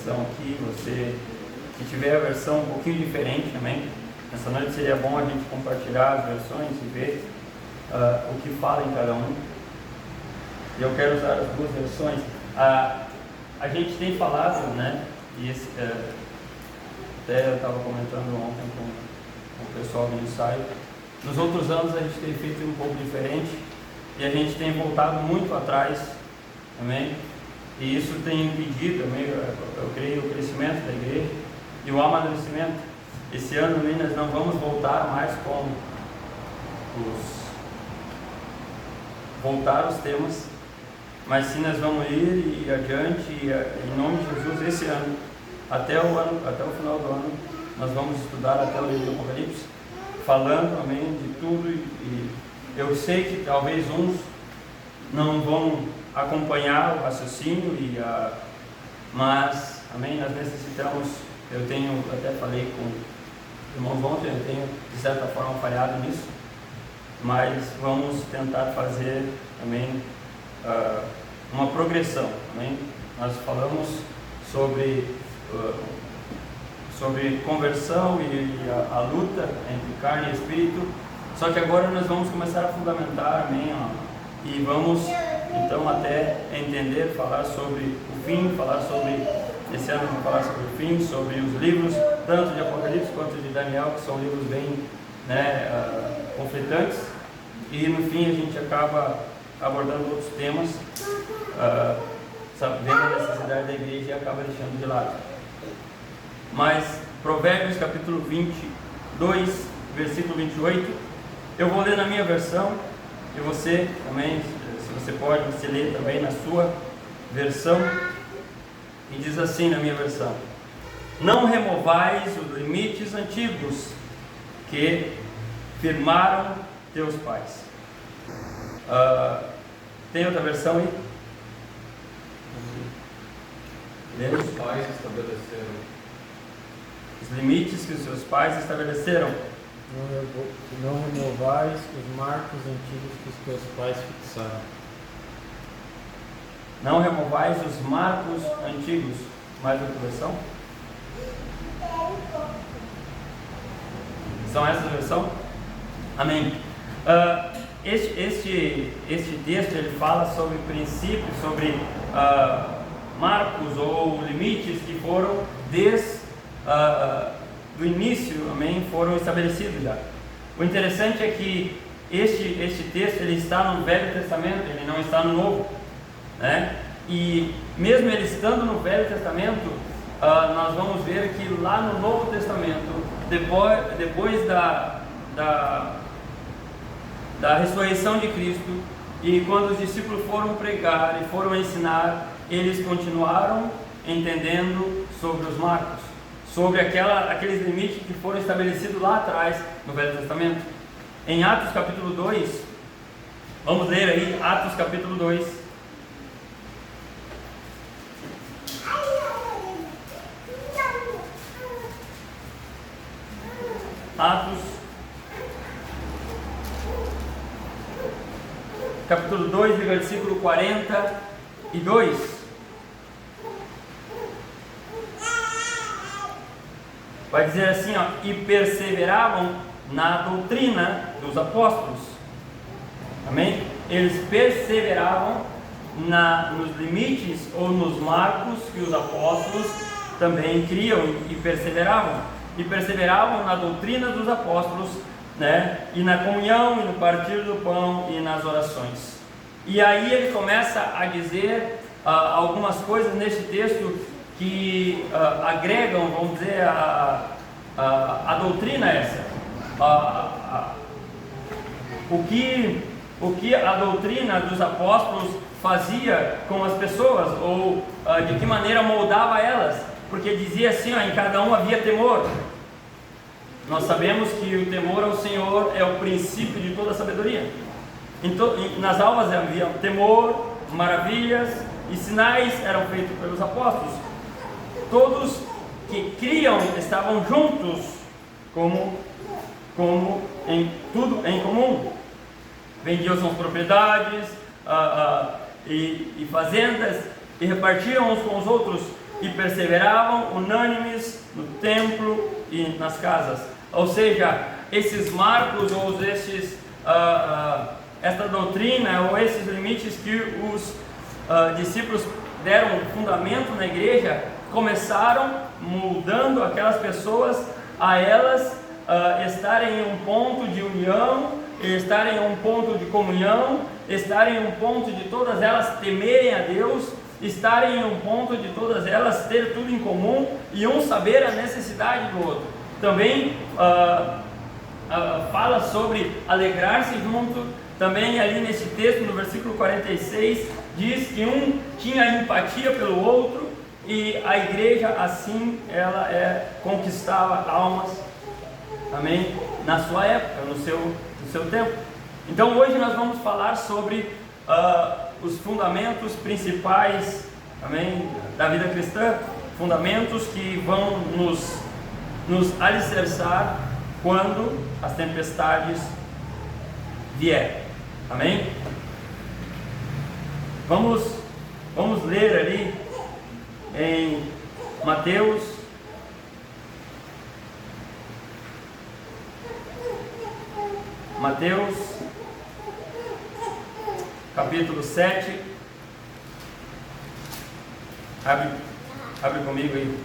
versão aqui, você que tiver a versão um pouquinho diferente também, nessa noite seria bom a gente compartilhar as versões e ver o que fala em cada um. E eu quero usar as duas versões. A gente tem falado, né, e até eu estava comentando ontem com o pessoal do ensaio, nos outros anos a gente tem feito um pouco diferente e a gente tem voltado muito atrás também, e isso tem impedido também, eu creio, o crescimento da igreja e o amadurecimento. Esse ano também nós não vamos voltar mais com os temas, mas sim nós vamos ir adiante e, em nome de Jesus, esse ano, até o final do ano, nós vamos estudar até o livro do Apocalipse, falando, amém, de tudo, e eu sei que talvez uns não vão acompanhar o raciocínio, mas, amém, nós necessitamos, eu até falei com os irmãos ontem, eu tenho de certa forma falhado nisso, mas vamos tentar fazer, amém, uma progressão, amém? Nós falamos sobre conversão e a luta entre carne e espírito, só que agora nós vamos começar a fundamentar, amém? E vamos então até entender, falar sobre o fim, esse ano vamos falar sobre o fim, sobre os livros, tanto de Apocalipse quanto de Daniel, que são livros bem, né, conflitantes, e no fim a gente acaba abordando outros temas, sabendo a necessidade da igreja e acaba deixando de lado. Mas Provérbios capítulo 22, versículo 28, eu vou ler na minha versão, e você também, se você pode, você lê também na sua versão, e diz assim na minha versão: não removais os limites antigos que firmaram teus pais. Tem outra versão aí? Os pais estabeleceram os limites que os seus pais estabeleceram. Não removais os marcos antigos que os teus pais fixaram. Não removais os marcos antigos. Mais outra versão? São essas versões? Amém. Este texto ele fala sobre princípios, sobre marcos ou limites que foram desde do início, amém, foram estabelecidos já. O interessante é que este texto ele está no Velho Testamento, ele não está no Novo, né? E mesmo ele estando no Velho Testamento, nós vamos ver que lá no Novo Testamento, depois da ressurreição de Cristo, e quando os discípulos foram pregar e foram ensinar, eles continuaram entendendo sobre os marcos, sobre aqueles limites que foram estabelecidos lá atrás no Velho Testamento. Em Atos capítulo 2, vamos ler aí Atos capítulo 2. Atos capítulo 2, versículo 42. Vai dizer assim, e perseveravam na doutrina dos apóstolos. Amém? Eles perseveravam nos limites ou nos marcos que os apóstolos também criam e perseveravam. E perseveravam na doutrina dos apóstolos, né? E na comunhão, e no partir do pão, e nas orações. E aí ele começa a dizer algumas coisas neste texto que agregam, vamos dizer, a doutrina essa. O que a doutrina dos apóstolos fazia com as pessoas, ou de que maneira moldava elas, porque dizia assim, em cada um havia temor. Nós sabemos que o temor ao Senhor é o princípio de toda a sabedoria. Então, nas almas havia temor, maravilhas e sinais eram feitos pelos apóstolos. Todos que criam estavam juntos, como em tudo em comum. Vendiam suas propriedades e fazendas e repartiam uns com os outros, e perseveravam unânimes no templo e nas casas. Ou seja, esses marcos ou esta doutrina ou esses limites que os discípulos deram fundamento na igreja, começaram moldando aquelas pessoas a elas estarem em um ponto de união, estarem em um ponto de comunhão, estarem em um ponto de todas elas temerem a Deus, estarem em um ponto de todas elas ter tudo em comum e um saber a necessidade do outro. Também fala sobre alegrar-se junto. Também ali nesse texto, no versículo 46, diz que um tinha empatia pelo outro e a igreja assim ela conquistava almas, amém, na sua época, no seu tempo. Então hoje nós vamos falar sobre os fundamentos principais, amém, da vida cristã, fundamentos que vão nos alicerçar quando as tempestades vier, amém? Vamos ler ali em Mateus capítulo 7. Abre comigo aí.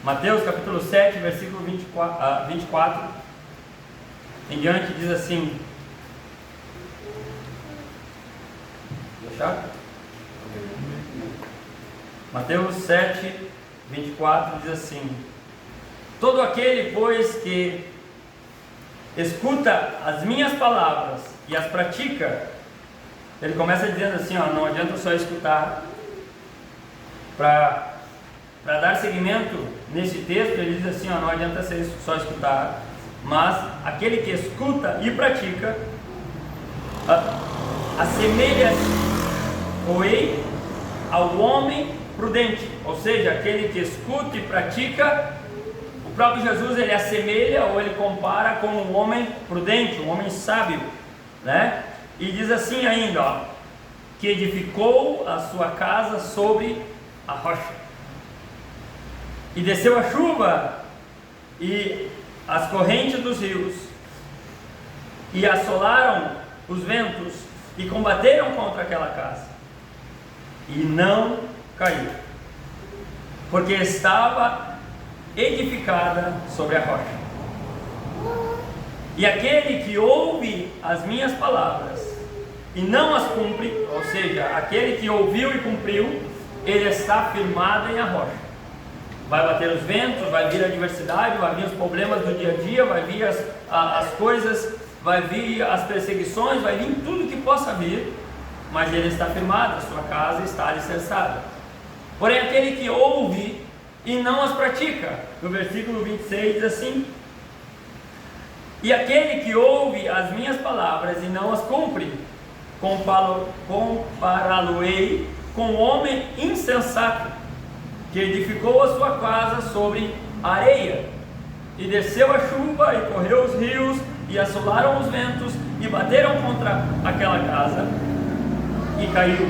Mateus capítulo 7, versículo 24 em diante, diz assim. Deixar? Mateus 7, 24 diz assim: todo aquele, pois, que escuta as minhas palavras e as pratica, ele começa dizendo assim, não adianta só escutar. Para dar seguimento nesse texto, ele diz assim, não adianta só escutar, mas aquele que escuta e pratica, assemelha-se ao homem prudente. Ou seja, aquele que escuta e pratica, o próprio Jesus ele assemelha ou ele compara com um homem prudente, um homem sábio, né? E diz assim ainda, que edificou a sua casa sobre a rocha. E desceu a chuva e as correntes dos rios, e assolaram os ventos, e combateram contra aquela casa, e não caiu, porque estava edificada sobre a rocha. E aquele que ouve as minhas palavras e não as cumpre, ou seja, aquele que ouviu e cumpriu, ele está firmado em a rocha. Vai bater os ventos, vai vir a adversidade, vai vir os problemas do dia a dia, vai vir as coisas, vai vir as perseguições, vai vir tudo que possa vir, mas ele está firmado, a sua casa está alicerçada. Porém, aquele que ouve e não as pratica, no versículo 26 diz assim: e aquele que ouve as minhas palavras e não as cumpre, compará-lo-ei com um homem insensato, que edificou a sua casa sobre a areia, e desceu a chuva, e correu os rios, e assolaram os ventos, e bateram contra aquela casa, e caiu,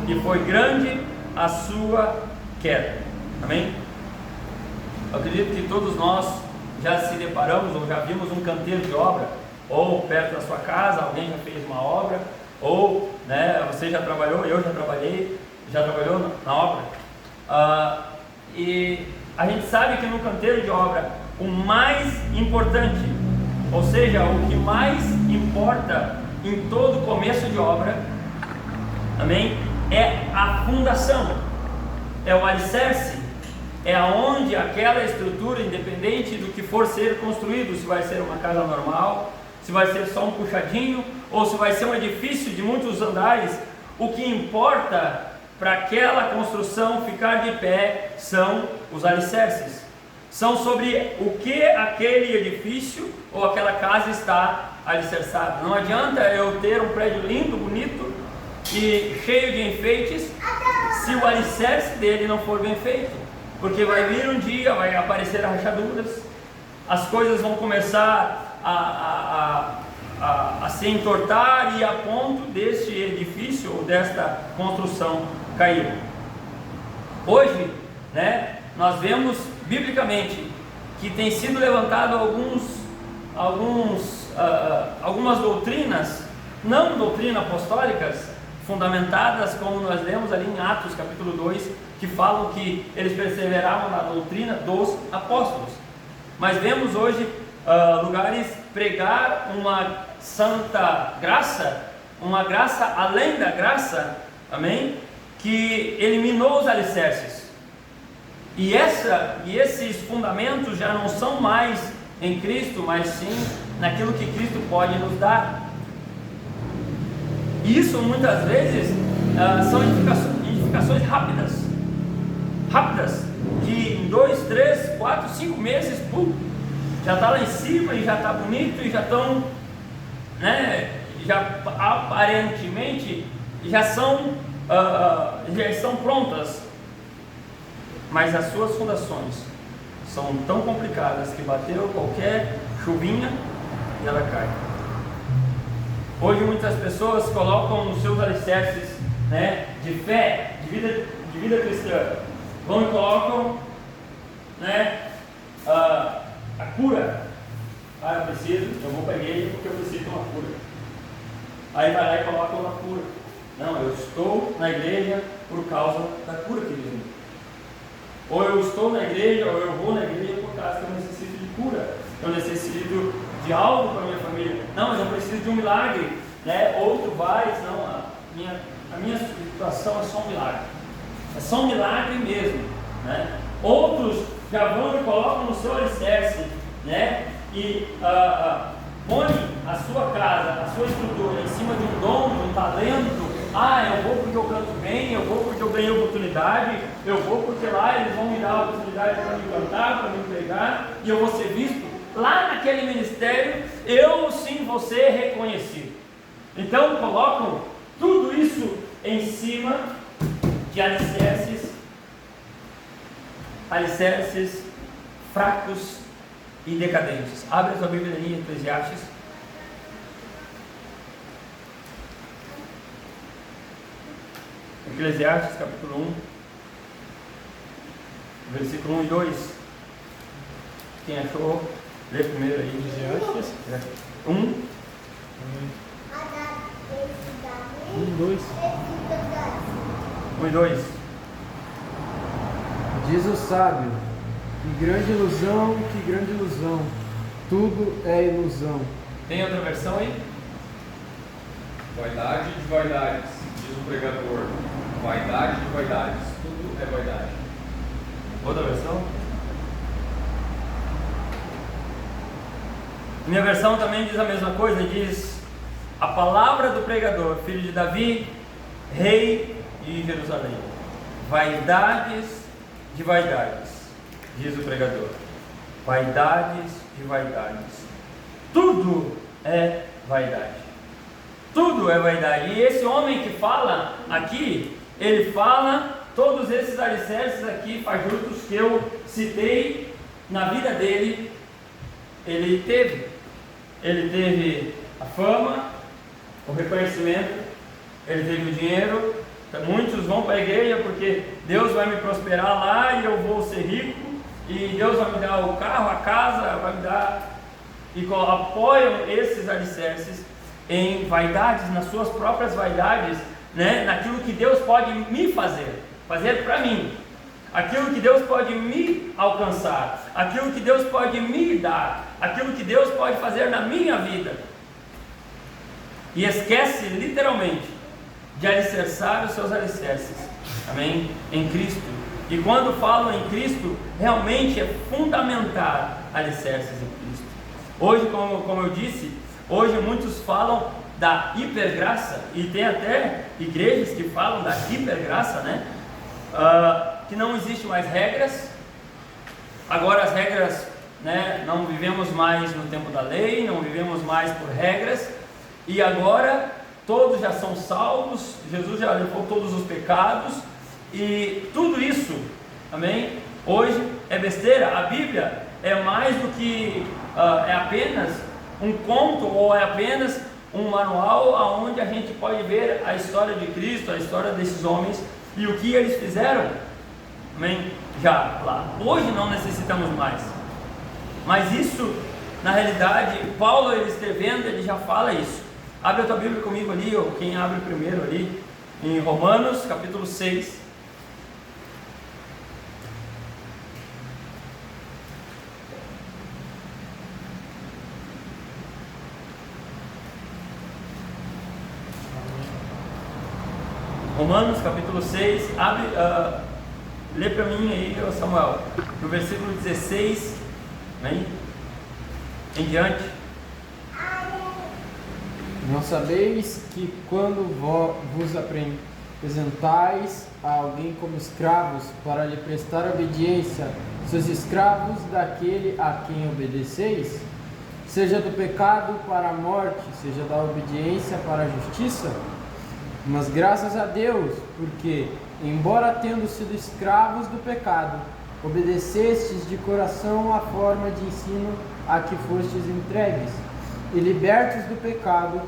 e foi grande a sua queda. Amém? Eu acredito que todos nós já se deparamos, ou já vimos um canteiro de obra, ou perto da sua casa, alguém já fez uma obra, ou você já trabalhou, eu já trabalhei, já trabalhou na obra. E a gente sabe que no canteiro de obra o mais importante, ou seja, o que mais importa em todo começo de obra, amém, é a fundação, é o alicerce, é aonde aquela estrutura, independente do que for ser construído, se vai ser uma casa normal, se vai ser só um puxadinho, ou se vai ser um edifício de muitos andares, o que importa para aquela construção ficar de pé são os alicerces. São sobre o que aquele edifício ou aquela casa está alicerçado. Não adianta eu ter um prédio lindo, bonito e cheio de enfeites, se o alicerce dele não for bem feito. Porque vai vir um dia, vai aparecer rachaduras, as coisas vão começar a a se entortar e a ponto deste edifício ou desta construção cair. Hoje, né, nós vemos biblicamente que tem sido levantado algumas doutrinas, não doutrinas apostólicas, fundamentadas como nós lemos ali em Atos capítulo 2, que falam que eles perseveravam na doutrina dos apóstolos. Mas vemos hoje lugares pregar uma santa graça, uma graça além da graça, amém? Que eliminou os alicerces. E esses fundamentos já não são mais em Cristo, mas sim naquilo que Cristo pode nos dar. E isso muitas vezes são edificações rápidas, que em 2, 3, 4, 5 meses, já está lá em cima e já está bonito e já estão, né, já aparentemente já estão prontas, mas as suas fundações são tão complicadas que bateu qualquer chuvinha e ela cai. Hoje muitas pessoas colocam os seus alicerces, né, de fé, de vida cristã, vão e colocam, né, a cura. Eu vou para a igreja porque eu preciso de uma cura. Aí vai lá e coloca uma cura. Não, eu estou na igreja por causa da cura que Deus me deu. Ou eu estou na igreja, ou eu vou na igreja por causa que eu necessito de cura, eu necessito de algo para a minha família. Não, mas eu preciso de um milagre, né? Outro vai, não, a minha situação é só um milagre. É só um milagre mesmo, né? Outros já vão e colocam no seu alicerce, né? E põe a sua casa, a sua estrutura em cima de um dom, de um talento. Eu vou porque eu canto bem, eu vou porque eu ganhei oportunidade, eu vou porque lá eles vão me dar a oportunidade para me cantar, para me pregar, e eu vou ser visto. Lá naquele ministério, eu sim vou ser reconhecido. Então colocam tudo isso em cima de alicerces fracos e decadentes. Abre a sua Bíblia em Eclesiastes. Eclesiastes capítulo 1, versículo 1 e 2. Quem achou, lê primeiro aí. Eclesiastes 1 1, 2. 1 e 2. Diz o sábio: que grande ilusão, tudo é ilusão. Tem outra versão aí? Vaidade de vaidades, diz o pregador. Vaidade de vaidades, tudo é vaidade. Outra versão? Minha versão também diz a mesma coisa, diz: a palavra do pregador, filho de Davi, rei de Jerusalém. Vaidades de vaidades, diz o pregador. Vaidades de vaidades. Tudo é vaidade. Tudo é vaidade. E esse homem que fala aqui, ele fala todos esses alicerces aqui, fajutos, que eu citei na vida dele. Ele teve a fama, o reconhecimento, ele teve o dinheiro. Muitos vão para a igreja porque Deus vai me prosperar lá e eu vou ser rico, e Deus vai me dar o carro, a casa, vai me dar, e apoiam esses alicerces em vaidades, nas suas próprias vaidades, né? Naquilo que Deus pode me fazer para mim, aquilo que Deus pode me alcançar, aquilo que Deus pode me dar, aquilo que Deus pode fazer na minha vida, e esquece literalmente de alicerçar os seus alicerces, amém? Em Cristo. E quando falam em Cristo, realmente é fundamentar alicerces em Cristo. Hoje, como eu disse, hoje muitos falam da hipergraça, e tem até igrejas que falam da hipergraça, né? Que não existe mais regras. Agora as regras, né? Não vivemos mais no tempo da lei, não vivemos mais por regras, e agora todos já são salvos, Jesus já levou todos os pecados, e tudo isso, amém? Hoje é besteira. A Bíblia é mais do que, é apenas um conto ou é apenas um manual onde a gente pode ver a história de Cristo, a história desses homens e o que eles fizeram? Amém? Já lá. Hoje não necessitamos mais. Mas isso, na realidade, Paulo, ele escrevendo, ele já fala isso. Abre a tua Bíblia comigo ali, ou quem abre primeiro ali, em Romanos, capítulo 6. Romanos, capítulo 6, abre, lê para mim aí, Samuel, no versículo 16, né, em diante. Não sabeis que quando vos apresentais a alguém como escravos para lhe prestar obediência, sois escravos daquele a quem obedeceis, seja do pecado para a morte, seja da obediência para a justiça? Mas graças a Deus, porque, embora tendo sido escravos do pecado, obedecestes de coração à forma de ensino a que fostes entregues, e libertos do pecado,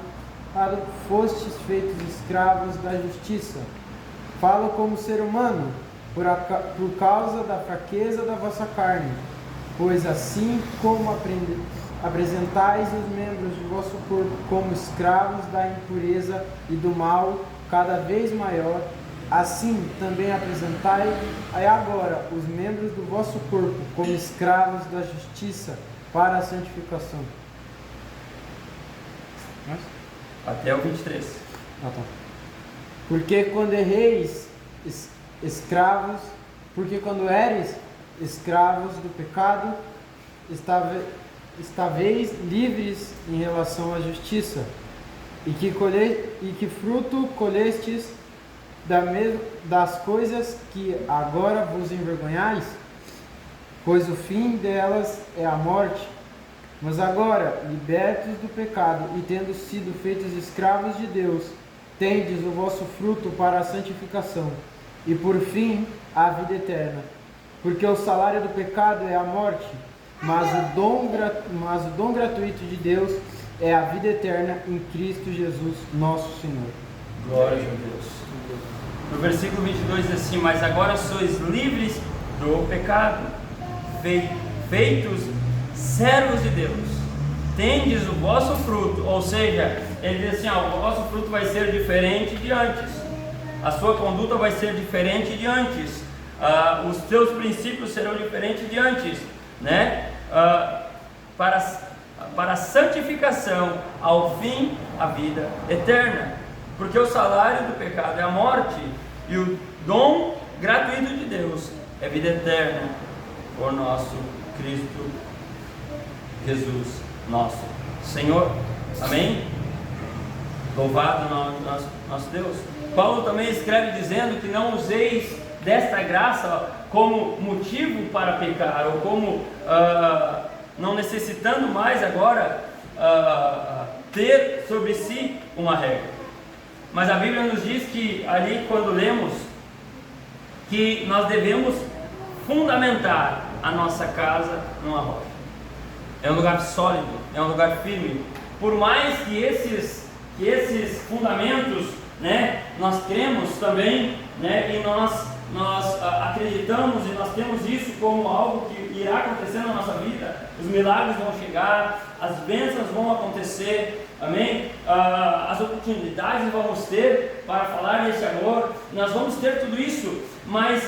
fostes feitos escravos da justiça. Falo como ser humano, por causa da fraqueza da vossa carne, pois assim como apresentais os membros do vosso corpo como escravos da impureza e do mal cada vez maior, assim também apresentai agora os membros do vosso corpo como escravos da justiça para a santificação. Até o 23. Tá. Porque quando ereis escravos, porque quando eres escravos do pecado, estáveis livres em relação à justiça, e que fruto colhestes das coisas que agora vos envergonhais, pois o fim delas é a morte. Mas agora, libertos do pecado e tendo sido feitos escravos de Deus, tendes o vosso fruto para a santificação, e por fim a vida eterna. Porque o salário do pecado é a morte, mas o dom gratuito de Deus é a vida eterna em Cristo Jesus, nosso Senhor. Glória a Deus. No versículo 22 diz assim: mas agora sois livres do pecado, feitos servos de Deus, tendes o vosso fruto. Ou seja, ele diz assim: o vosso fruto vai ser diferente de antes, a sua conduta vai ser diferente de antes, os teus princípios serão diferentes de antes, né? Para a santificação, ao fim a vida eterna. Porque o salário do pecado é a morte, e o dom gratuito de Deus é vida eterna por nosso Cristo Jesus, nosso Senhor. Amém? Louvado nosso Deus. Paulo também escreve dizendo que não useis desta graça como motivo para pecar, ou como não necessitando mais agora ter sobre si uma regra. Mas a Bíblia nos diz que ali, quando lemos, que nós devemos fundamentar a nossa casa numa rocha. É um lugar sólido, é um lugar firme. Por mais que esses fundamentos, né, nós cremos também, né, e nós acreditamos e nós temos isso como algo que irá acontecer na nossa vida. Os milagres vão chegar, as bênçãos vão acontecer, amém? As oportunidades vamos ter para falar desse amor, nós vamos ter tudo isso, mas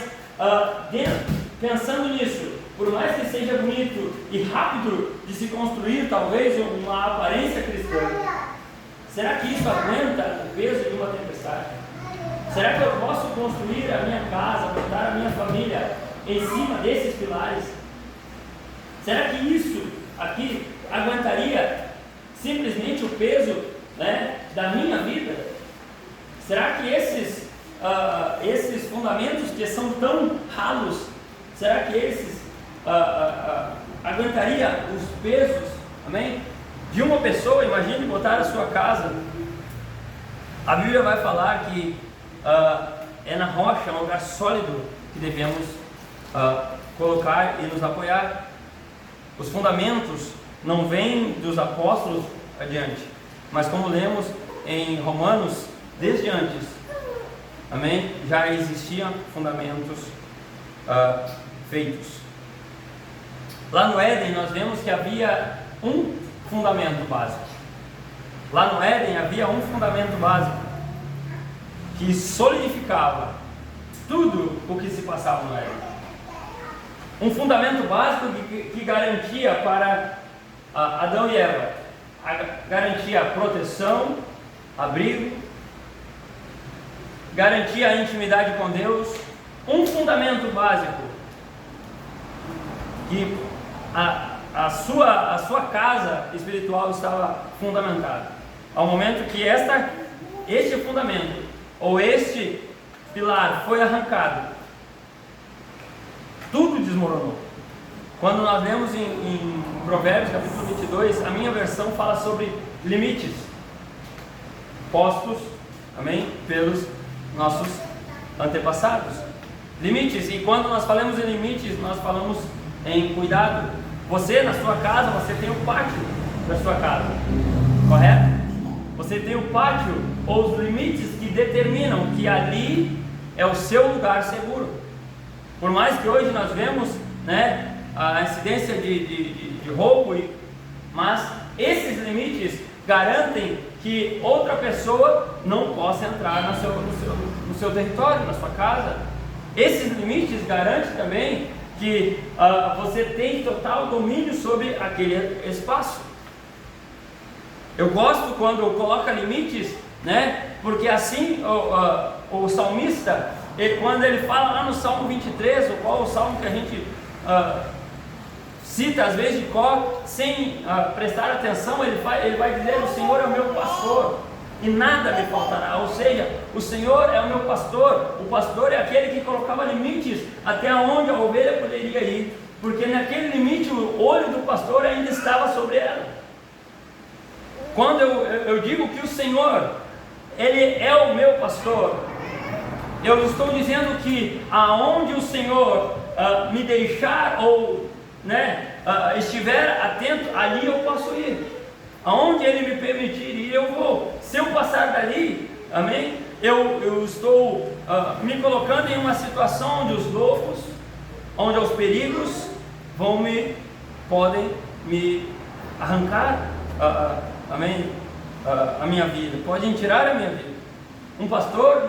pensando nisso, por mais que seja bonito e rápido de se construir talvez uma aparência cristã, será que isso aguenta o peso de uma tempestade? Será que eu posso construir a minha casa, botar a minha família em cima desses pilares? Será que isso aqui aguentaria simplesmente o peso, né, da minha vida? Será que esses fundamentos que são tão ralos, será que esses aguentaria os pesos, amém, de uma pessoa? Imagine botar a sua casa. A Bíblia vai falar que é na rocha, é um lugar sólido que devemos colocar e nos apoiar. Os fundamentos não vem dos apóstolos adiante, mas como lemos em Romanos, desde antes, amém? Já existiam fundamentos feitos. Lá no Éden nós vemos que havia um fundamento básico. Lá no Éden havia um fundamento básico que solidificava tudo o que se passava no Éden. Um fundamento básico que garantia para Adão e Eva, garantia proteção, abrigo, garantia a intimidade com Deus. Um fundamento básico que a sua casa espiritual estava fundamentada. Ao momento que este fundamento ou este pilar foi arrancado, tudo desmoronou. Quando nós lemos em Provérbios capítulo 22, a minha versão fala sobre limites postos, amém, pelos nossos antepassados. Limites, e quando nós falamos em limites, nós falamos em cuidado. Você, na sua casa, você tem o pátio da sua casa, correto? Você tem o pátio ou os limites que determinam que ali é o seu lugar seguro. Por mais que hoje nós vemos, né, a incidência de roubo, mas esses limites garantem que outra pessoa não possa entrar no seu território, na sua casa. Esses limites garantem também que você tem total domínio sobre aquele espaço. Eu gosto quando coloca limites, né? Porque assim o salmista, quando ele fala lá no Salmo 23, o qual é o salmo que a gente cita às vezes de cor, sem prestar atenção, ele vai dizer: o Senhor é o meu pastor e nada me faltará. Ou seja, o Senhor é o meu pastor. O pastor é aquele que colocava limites até onde a ovelha poderia ir, porque naquele limite o olho do pastor ainda estava sobre ela. Quando eu digo que o Senhor, Ele é o meu pastor, eu estou dizendo que aonde o Senhor me deixar ou estiver atento, ali eu posso ir. Aonde Ele me permitir ir, eu vou. Se eu passar dali, amém, eu estou me colocando em uma situação onde os lobos, onde os perigos podem me arrancar, amém, a minha vida, podem tirar a minha vida. Um pastor,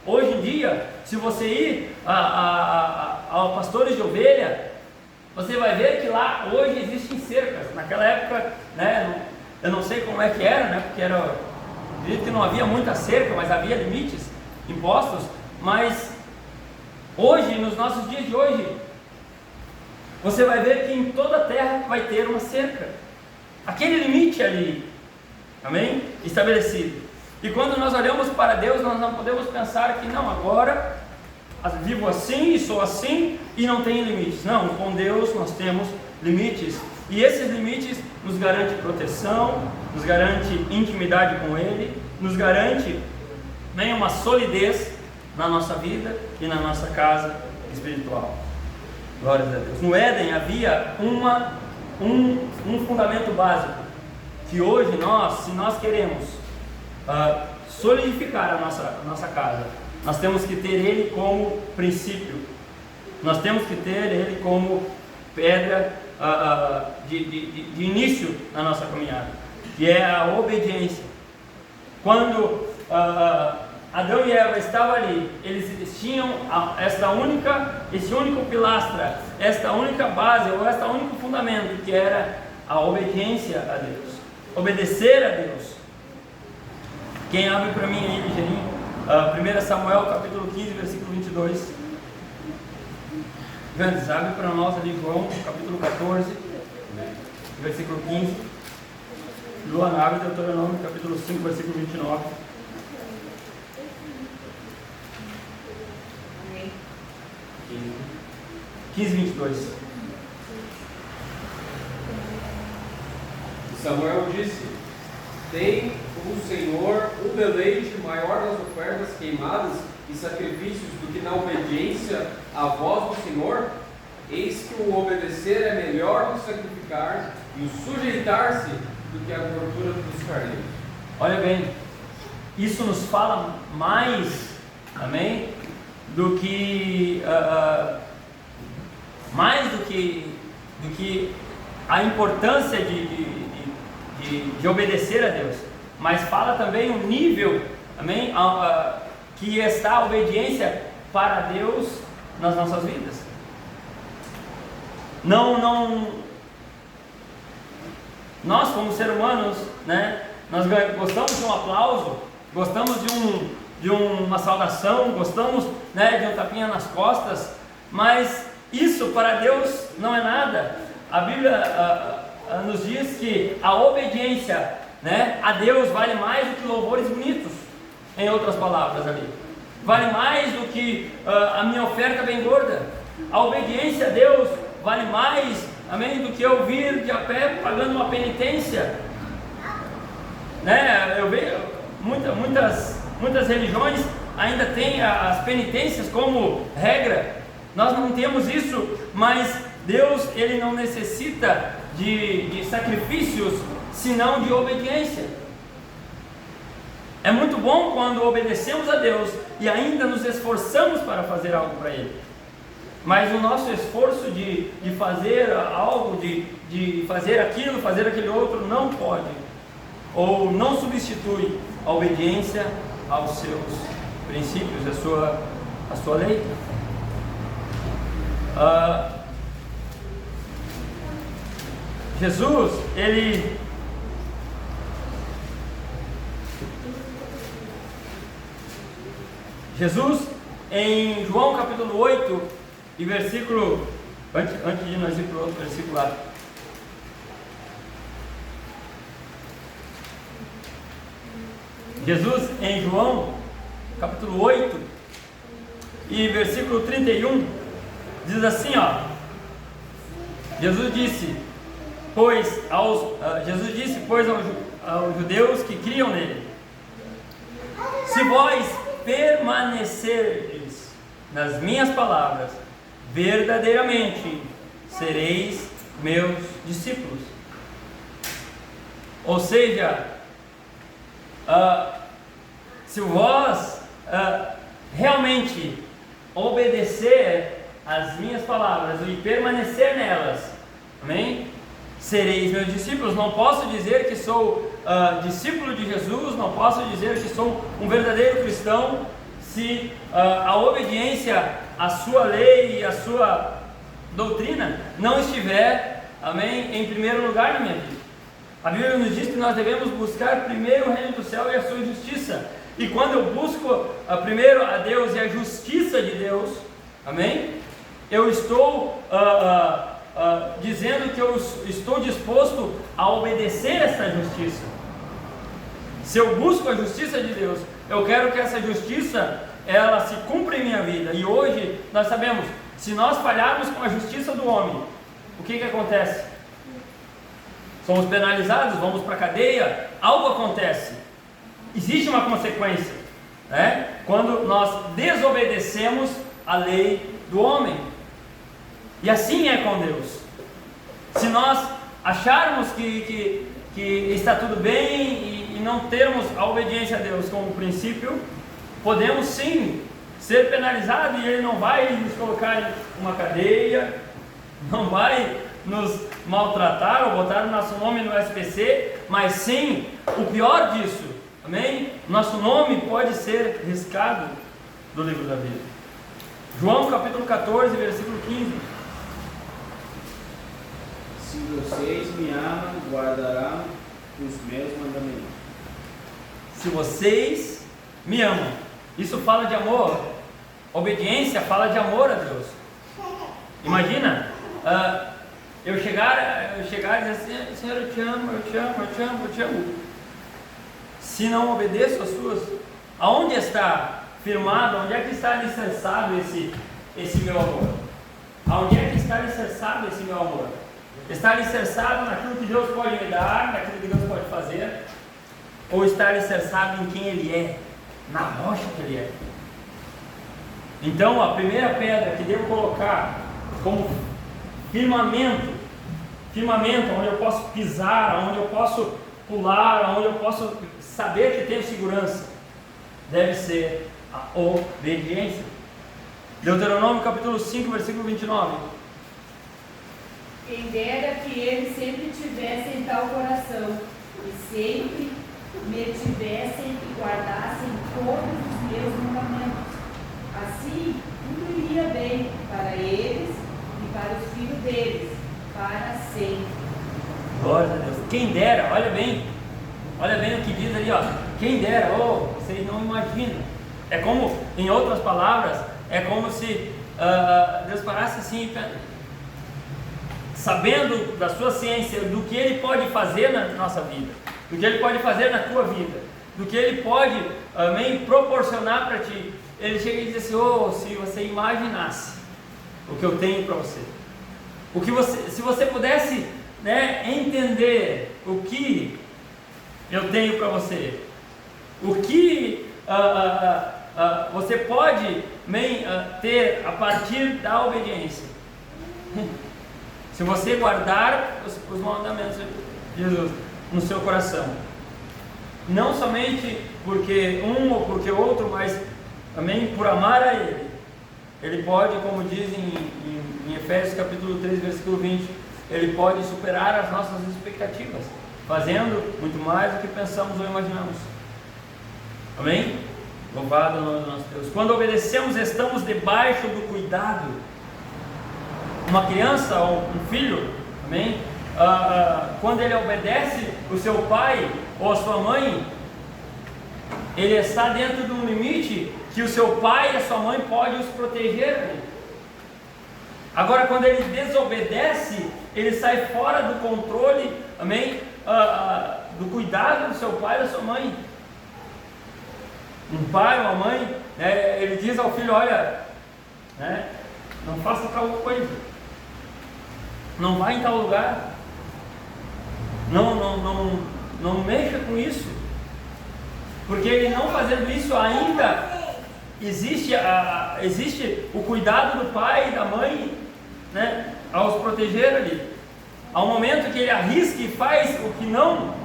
hoje em dia, se você ir a pastores de ovelha, você vai ver que lá hoje existem cercas. Naquela época, né, eu não sei como é que era, né, porque acredito que não havia muita cerca, mas havia limites impostos. Mas hoje, nos nossos dias de hoje, você vai ver que em toda a terra vai ter uma cerca, aquele limite ali, amém, estabelecido. E quando nós olhamos para Deus, nós não podemos pensar que não, agora vivo assim e sou assim e não tenho limites. Não, com Deus nós temos limites, e esses limites nos garante proteção, nos garante intimidade com Ele, nos garante uma solidez na nossa vida e na nossa casa espiritual. Glórias a Deus. No Éden havia um fundamento básico, que hoje se nós queremos solidificar a nossa casa, nós temos que ter ele como princípio, nós temos que ter ele como pedra de início na nossa caminhada, que é a obediência. Quando Adão e Eva estavam ali, eles tinham esse único pilastra, esta única base, ou este único fundamento, que era a obediência a Deus, obedecer a Deus. Quem abre para mim aí, ligeirinho, 1 Samuel capítulo 15, versículo 22. Grandes, abre para nós ali João capítulo 14, versículo 15. Luana, abre Deuteronômio capítulo 5, versículo 29. Amém. 15, 22. Samuel disse: tem o Senhor um deleite maior nas ofertas queimadas e sacrifícios do que na obediência à voz do Senhor? Eis que o obedecer é melhor do que sacrificar, e o sujeitar-se do que a gordura dos carneiros. Olha bem, isso nos fala mais, amém, do que a importância de obedecer a Deus, mas fala também o nível, amém, que está a obediência para Deus nas nossas vidas. Nós como seres humanos, né, nós gostamos de um aplauso, gostamos de uma saudação, gostamos, né, de um tapinha nas costas, mas isso para Deus não é nada. A Bíblia nos diz que a obediência, né, a Deus vale mais do que louvores bonitos, em outras palavras ali, vale mais do que a minha oferta bem gorda. A obediência a Deus vale mais, amém, do que eu vir de a pé pagando uma penitência, né? Eu vejo muitas religiões ainda têm as penitências como regra. Nós não temos isso, mas Deus, Ele não necessita de sacrifícios, senão de obediência. É muito bom quando obedecemos a Deus e ainda nos esforçamos para fazer algo para Ele. Mas o nosso esforço de fazer algo, de fazer aquilo, fazer aquele outro, não pode, ou não substitui a obediência aos seus princípios, a sua lei. Jesus, em João capítulo 8 e versículo, antes de nós ir para o outro versículo lá, Jesus em João capítulo 8 e versículo 31 diz assim, ó: Jesus disse, pois aos judeus que criam nele: se vós permanecerdes nas minhas palavras, verdadeiramente sereis meus discípulos. Ou seja, se vós realmente obedecer às minhas palavras e permanecer nelas, amém? Sereis meus discípulos. Não posso dizer que sou discípulo de Jesus, não posso dizer que sou um verdadeiro cristão se a obediência à sua lei e à sua doutrina não estiver, amém, em primeiro lugar na minha vida. A Bíblia nos diz que nós devemos buscar primeiro o reino do céu e a sua justiça. E quando eu busco primeiro a Deus e a justiça de Deus, amém, eu estou dizendo que eu estou disposto a obedecer essa justiça. Se eu busco a justiça de Deus, eu quero que essa justiça ela se cumpra em minha vida. E hoje nós sabemos, se nós falharmos com a justiça do homem, o que acontece? Somos penalizados, vamos para a cadeia, algo acontece, existe uma consequência, né? Quando nós desobedecemos a lei do homem. E assim é com Deus. Se nós acharmos que está tudo bem e não termos a obediência a Deus como princípio, podemos sim ser penalizados, e Ele não vai nos colocar em uma cadeia, não vai nos maltratar ou botar o nosso nome no SPC, mas sim, o pior disso, amém? Nosso nome pode ser riscado do livro da vida. João capítulo 14, versículo 15. Se vocês me amam, guardarão os meus mandamentos. Se vocês me amam, isso fala de amor. Obediência fala de amor a Deus. Imagina, eu chegar e dizer assim: Senhor, eu te amo, eu te amo, eu te amo, eu te amo. Se não obedeço às suas, aonde está firmado, onde é que está alicerçado esse meu amor? Aonde é que está alicerçado esse meu amor? Está alicerçado naquilo que Deus pode me dar, naquilo que Deus pode fazer? Ou está alicerçado em quem Ele é, na rocha que Ele é? Então, a primeira pedra que devo colocar como firmamento firmamento, onde eu posso pisar, onde eu posso pular, onde eu posso saber que tenho segurança, deve ser a obediência. Deuteronômio capítulo 5, versículo 29. Quem dera que eles sempre tivessem em tal coração, e sempre me tivessem e guardassem todos os meus mandamentos. Assim, tudo iria bem para eles e para os filhos deles, para sempre. Glória a Deus. Quem dera, olha bem o que diz ali, ó. Quem dera, vocês não imaginam. É como, em outras palavras, é como se Deus parasse assim, sabendo da sua ciência, do que Ele pode fazer na nossa vida, do que Ele pode fazer na tua vida, do que Ele pode, amém, proporcionar para ti. Ele chega e diz assim: se você imaginasse o que eu tenho para você, se você pudesse, né, entender o que eu tenho para você, o que você pode ter a partir da obediência. Se você guardar os mandamentos de Jesus no seu coração, não somente porque um ou porque outro, mas também por amar a Ele, Ele pode, como diz em Efésios capítulo 3, versículo 20, Ele pode superar as nossas expectativas, fazendo muito mais do que pensamos ou imaginamos. Amém? Louvado o nome do nosso Deus. Quando obedecemos, estamos debaixo do cuidado. Uma criança ou um filho, amém? Quando ele obedece o seu pai ou a sua mãe, ele está dentro de um limite que o seu pai e a sua mãe podem os proteger. Agora, quando ele desobedece, ele sai fora do controle, amém? Do cuidado do seu pai e da sua mãe. Um pai ou uma mãe, né, ele diz ao filho: olha, né, não faça tal coisa, não vá em tal lugar, não mexa com isso, porque ele não fazendo isso ainda existe o cuidado do pai e da mãe, né, aos proteger ali. Ao momento que ele arrisca e faz o que não,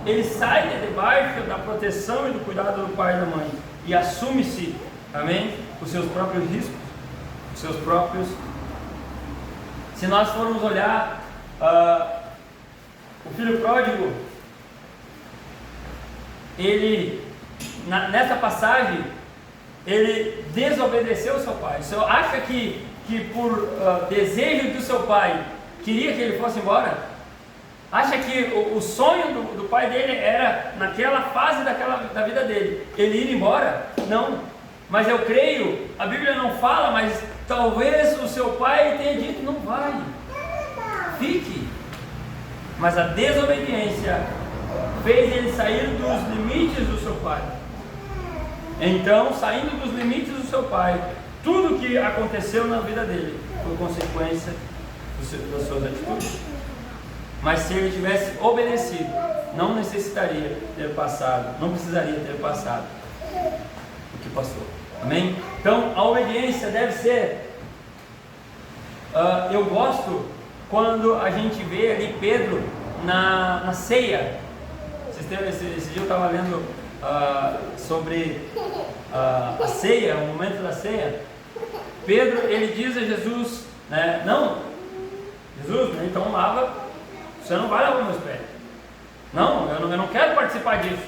ele sai de debaixo da proteção e do cuidado do pai e da mãe e assume-se, amém, os seus próprios riscos, os seus próprios. Se nós formos olhar o filho pródigo, ele, nessa passagem, ele desobedeceu ao seu pai. Você acha que por desejo do seu pai queria que ele fosse embora? Acha que o sonho do pai dele era, naquela fase da vida dele, ele ir embora? Não. Mas eu creio, a Bíblia não fala, mas talvez o seu pai tenha dito: não vai, fique. Mas a desobediência fez ele sair dos limites do seu pai. Então, saindo dos limites do seu pai, tudo que aconteceu na vida dele foi consequência das suas atitudes. Mas se ele tivesse obedecido, não precisaria ter passado o que passou. Amém? Então a obediência deve ser. Eu gosto quando a gente vê ali Pedro na ceia. Esse dia eu estava lendo sobre a ceia, o momento da ceia. Pedro, ele diz a Jesus, né, não, Jesus, então lava. Você não vai lavar meus pés. Não, eu não quero participar disso.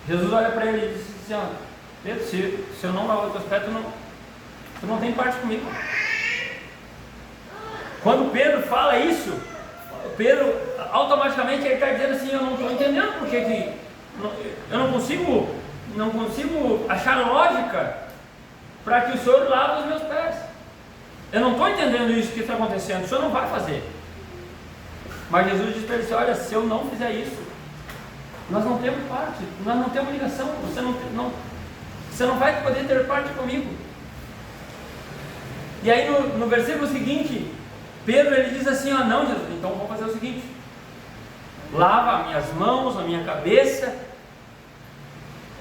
Jesus olha para ele e diz assim: Pedro, se eu não lavar os teus pés, tu não tem parte comigo. Quando Pedro fala isso, Pedro automaticamente ele está dizendo assim: eu não estou entendendo porque que eu não consigo achar lógica para que o Senhor lave os meus pés. Eu não estou entendendo isso que está acontecendo. O Senhor não vai fazer. Mas Jesus diz para ele assim: olha, se eu não fizer isso, nós não temos parte, nós não temos ligação, você não vai poder ter parte comigo. E aí no versículo seguinte, Pedro ele diz assim: não, Jesus, então vamos fazer o seguinte: lava as minhas mãos, a minha cabeça.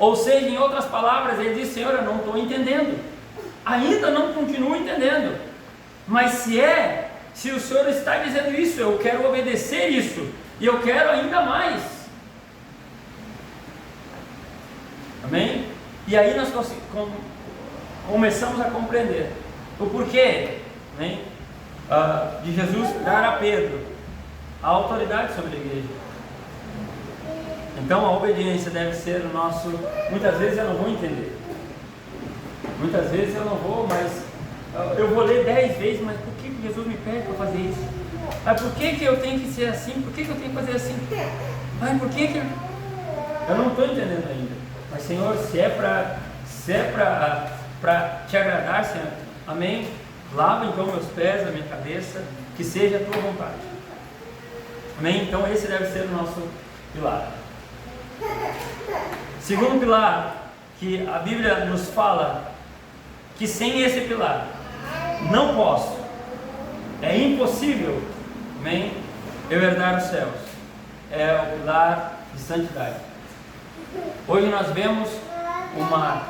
Ou seja, em outras palavras, ele diz: Senhor, eu não estou entendendo, ainda não continuo entendendo, mas se é se o Senhor está dizendo isso, eu quero obedecer isso, e eu quero ainda mais. Amém? E aí nós começamos a compreender o porquê, amém? De Jesus dar a Pedro a autoridade sobre a igreja. Então a obediência deve ser o nosso. Muitas vezes eu não vou entender, muitas vezes eu não vou, mas eu vou ler 10 vezes, mas por que Jesus me pede para fazer isso? Por que eu tenho que ser assim? Por que eu tenho que fazer assim? Por que eu não estou entendendo ainda? Mas Senhor, se é para te agradar, Senhor, amém? Lava então meus pés, a minha cabeça, que seja a tua vontade. Amém? Então esse deve ser o nosso pilar. Segundo pilar, que a Bíblia nos fala que sem esse pilar não posso, é impossível, amém, eu herdar os céus, é o pilar de santidade. Hoje nós vemos uma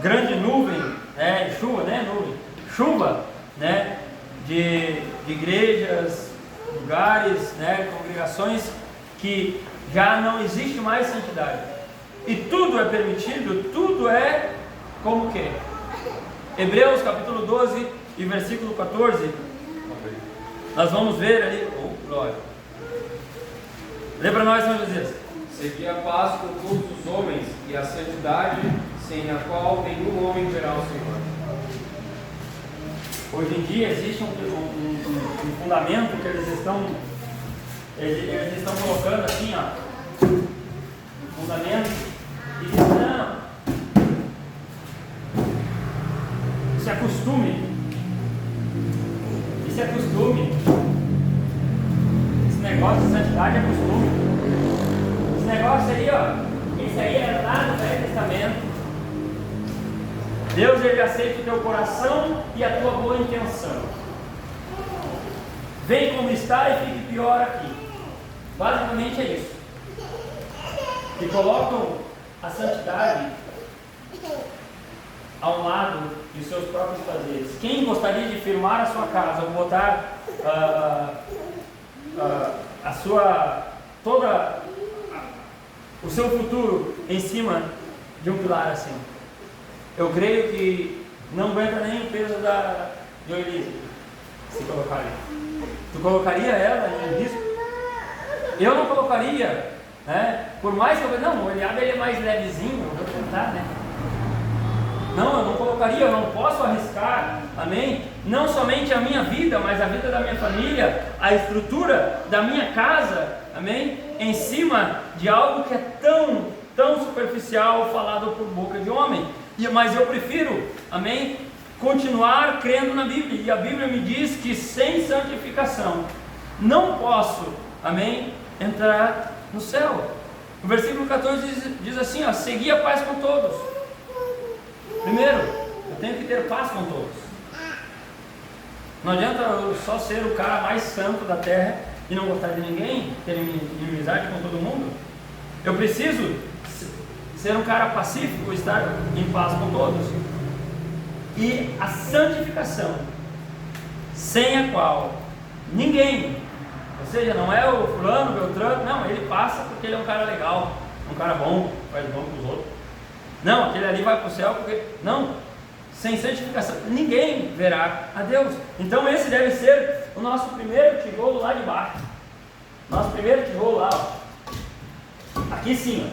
grande nuvem, chuva, de igrejas, lugares, congregações que já não existe mais santidade, e tudo é permitido, tudo é como o quê? Hebreus capítulo 12 e versículo 14, nós vamos ver ali, glória, lê para nós, São Jesus. Segui a paz com todos os homens e a santidade, sem a qual nenhum homem verá o Senhor. Hoje em dia existe um fundamento que eles estão colocando assim, fundamento, e diz, não, se acostume, esse negócio de santidade é costume. Esse negócio aí, esse aí é lá no Velho Testamento. Deus, ele aceita o teu coração e a tua boa intenção. Vem como está e fique pior aqui. Basicamente é isso. Que colocam a santidade ao lado de seus próprios prazeres. Quem gostaria de firmar a sua casa ou botar o seu futuro em cima de um pilar assim? Eu creio que não aguenta nem o peso de Elise se colocar ali. Tu colocaria ela em risco? Eu não colocaria, por mais que o Eliabe ele é mais levezinho, eu vou tentar, Não, eu não colocaria, eu não posso arriscar, amém? Não somente a minha vida, mas a vida da minha família, a estrutura da minha casa, amém? Em cima de algo que é tão superficial falado por boca de homem. Mas eu prefiro, amém, continuar crendo na Bíblia. E a Bíblia me diz que sem santificação não posso, amém, entrar no céu. O versículo 14 diz assim, segui a paz com todos. Primeiro, eu tenho que ter paz com todos. Não adianta eu só ser o cara mais santo da terra e não gostar de ninguém, ter inimizade com todo mundo. Eu preciso ser um cara pacífico, estar em paz com todos. E a santificação, sem a qual ninguém, ou seja, não é o fulano, o beltrano, não, ele passa porque ele é um cara legal, um cara bom, faz bom para os outros. Não, aquele ali vai para o céu porque... Não, sem santificação ninguém verá a Deus. Então esse deve ser o nosso primeiro tijolo lá de baixo. Nosso primeiro tijolo lá, Aqui sim,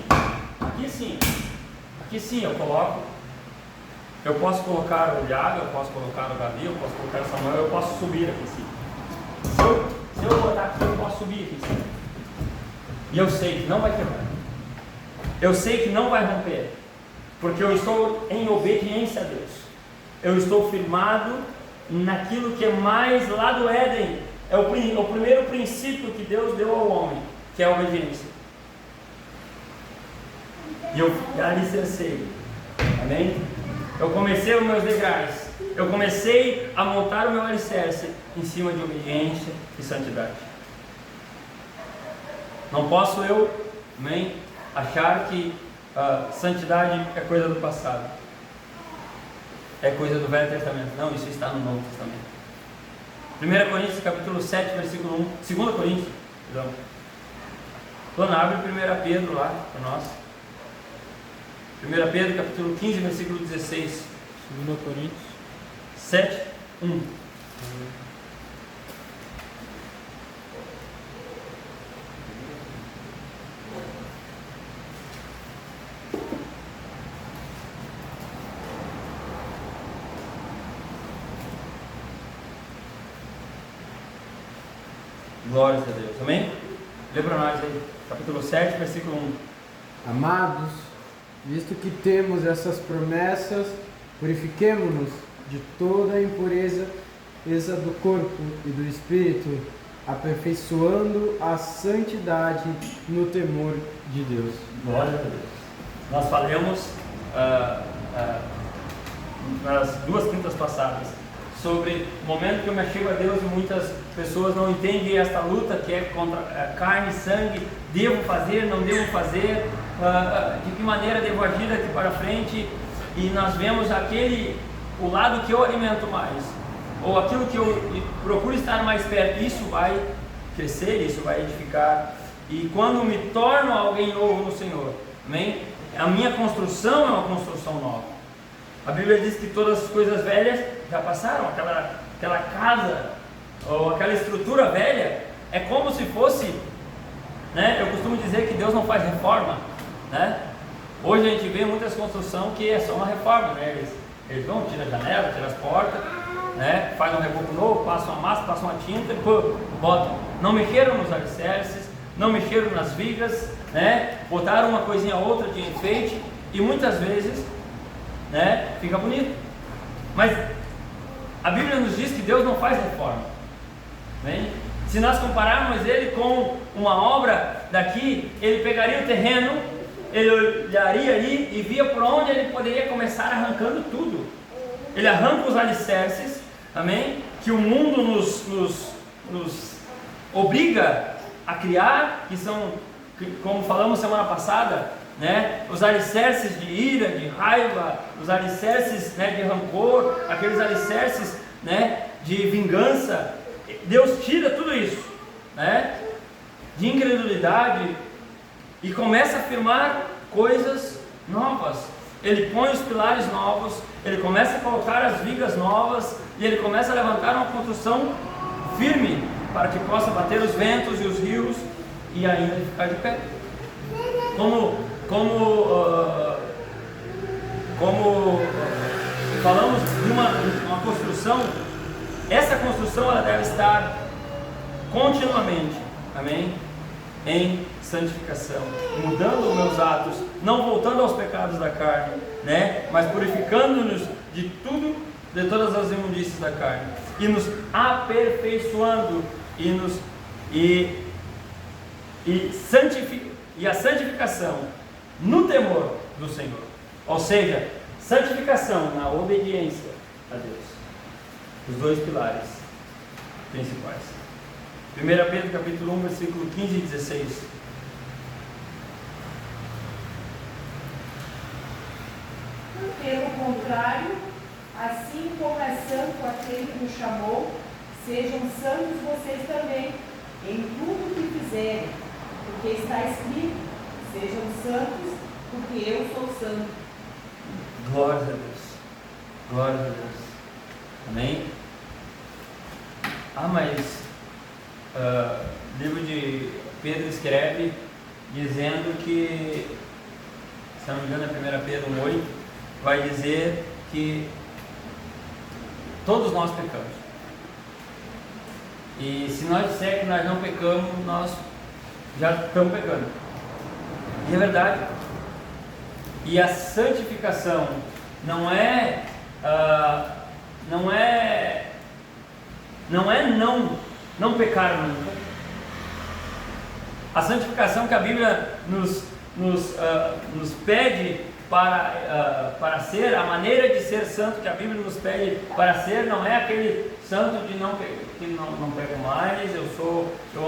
aqui sim eu coloco. Eu posso colocar o Iago, eu posso colocar o Davi, eu posso colocar o Samuel, eu posso subir aqui em cima. Se eu botar aqui, eu posso subir aqui em cima. E eu sei que não vai quebrar. Eu sei que não vai romper. Porque eu estou em obediência a Deus. Eu estou firmado naquilo que é mais lá do Éden. É o primeiro princípio que Deus deu ao homem, que é a obediência. E eu alicercei. Amém? Eu comecei os meus degraus. Eu comecei a montar o meu alicerce em cima de obediência e santidade. Não posso eu, amém, achar que santidade é coisa do passado. É coisa do Velho Testamento. Não, isso está no Novo Testamento. 1 Coríntios capítulo 7, versículo 1. 2 Coríntios, perdão. Quando abre 1 Pedro lá para nós. 1 Pedro capítulo 15, versículo 16. 2 Coríntios 7, 1. Glórias a Deus, amém? Lê para nós aí, capítulo 7, versículo 1. Amados, visto que temos essas promessas, purifiquemo-nos de toda a impureza do corpo e do espírito, aperfeiçoando a santidade no temor de Deus. Glória a Deus. Nós falamos nas 2 quintas passadas sobre o momento que eu me achego a Deus e muitas pessoas não entendem esta luta que é contra carne e sangue. Devo fazer, não devo fazer, de que maneira devo agir daqui para frente, e nós vemos o lado que eu alimento mais, ou aquilo que eu procuro estar mais perto, isso vai crescer, isso vai edificar, e quando me torno alguém novo no Senhor, amém? A minha construção é uma construção nova. A Bíblia diz que todas as coisas velhas já passaram, aquela casa, ou aquela estrutura velha, é como se fosse, né? Eu costumo dizer que Deus não faz reforma, né? Hoje a gente vê muitas construções que é só uma reforma, né? Eles vão, tiram a janela, tiram as portas, né? Faz um reboco novo, passam uma massa, passam uma tinta e botam. Não mexeram nos alicerces, não mexeram nas vigas, né? Botaram uma coisinha ou outra de enfeite e muitas vezes, né, fica bonito. Mas a Bíblia nos diz que Deus não faz reforma, né? Se nós compararmos ele com uma obra daqui, ele pegaria o terreno, ele olharia ali e via por onde ele poderia começar arrancando tudo. Ele arranca os alicerces, amém? Que o mundo nos obriga a criar, que são, como falamos semana passada, né? Os alicerces de ira, de raiva, os alicerces, né, de rancor, aqueles alicerces, né, de vingança. Deus tira tudo isso, né, de incredulidade e começa a afirmar coisas novas. Ele põe os pilares novos, ele começa a colocar as vigas novas e ele começa a levantar uma construção firme para que possa bater os ventos e os rios e ainda ficar de pé. Como falamos de uma construção, essa construção ela deve estar continuamente, amém? Em santificação, mudando os meus atos, não voltando aos pecados da carne, né? Mas purificando-nos de tudo, de todas as imundícias da carne, e nos aperfeiçoando e a santificação no temor do Senhor, ou seja, santificação na obediência a Deus. Os 2 pilares principais. 1 Pedro capítulo 1, versículo 15 e 16. Pelo contrário, assim como é santo aquele que nos chamou, sejam santos vocês também, em tudo que fizerem, porque está escrito: sejam santos, porque eu sou santo. Glória a Deus. Glória a Deus. Amém? Mas o livro de Pedro escreve dizendo que, se não me engano é 1 Pedro 1,8, vai dizer que todos nós pecamos. E se nós disser que nós não pecamos, nós já estamos pecando. E é verdade. E a santificação não é não pecar nunca. A santificação que a Bíblia nos pede para ser, a maneira de ser santo que a Bíblia nos pede para ser, não é aquele santo de que não pego mais, eu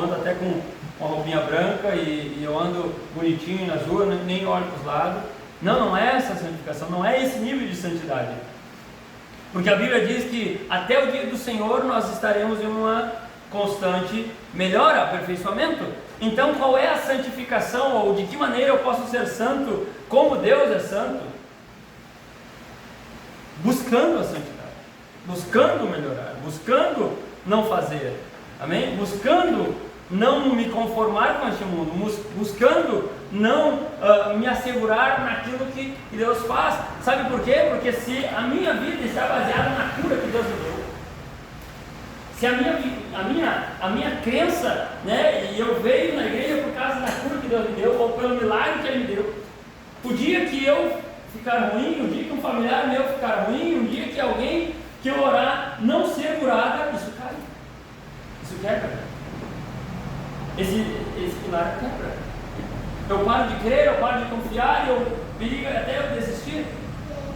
ando até com uma roupinha branca e eu ando bonitinho nas ruas, nem olho para os lados. Não é essa santificação, não é esse nível de santidade. Porque a Bíblia diz que até o dia do Senhor nós estaremos em uma constante melhora, aperfeiçoamento. Então, qual é a santificação, ou de que maneira eu posso ser santo como Deus é santo? Buscando a santidade, buscando melhorar, buscando não fazer, amém? Buscando não me conformar com este mundo, buscando não me assegurar naquilo que Deus faz. Sabe por quê? Porque se a minha vida está baseada na cura que Deus me deu, se a minha crença, né, e eu veio na igreja por causa da cura que Deus me deu, ou pelo milagre que Ele me deu, o dia que eu ficar ruim, o dia que um familiar meu ficar ruim, um dia que alguém que eu orar não ser curada, isso cai, isso quebra, esse pilar quebra. Eu paro de crer, eu paro de confiar, e eu perigo até eu desistir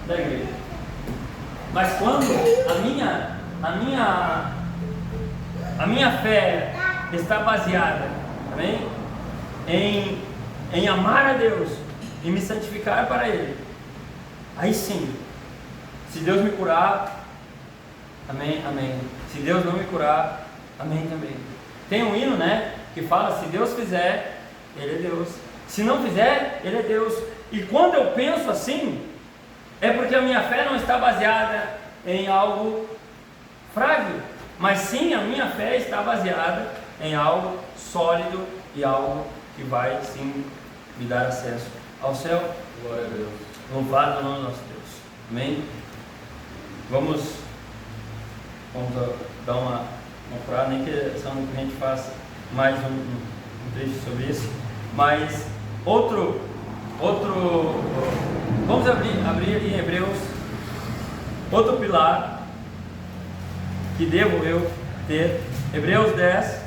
da igreja. Mas quando a minha fé está baseada, amém, em amar a Deus e me santificar para Ele, aí sim, se Deus me curar, amém, amém. Se Deus não me curar, amém também. Tem um hino, né, que fala: se Deus fizer, Ele é Deus. Se não fizer, Ele é Deus. E quando eu penso assim, é porque a minha fé não está baseada em algo frágil, mas sim a minha fé está baseada em algo sólido e algo que vai sim me dar acesso ao céu. Glória a Deus. Louvado o nome do nosso Deus. Amém? Vamos dar uma frase, nem que a gente faça mais um trecho sobre isso, mas outro vamos abrir ali em Hebreus, outro pilar que devo eu ter, Hebreus 10,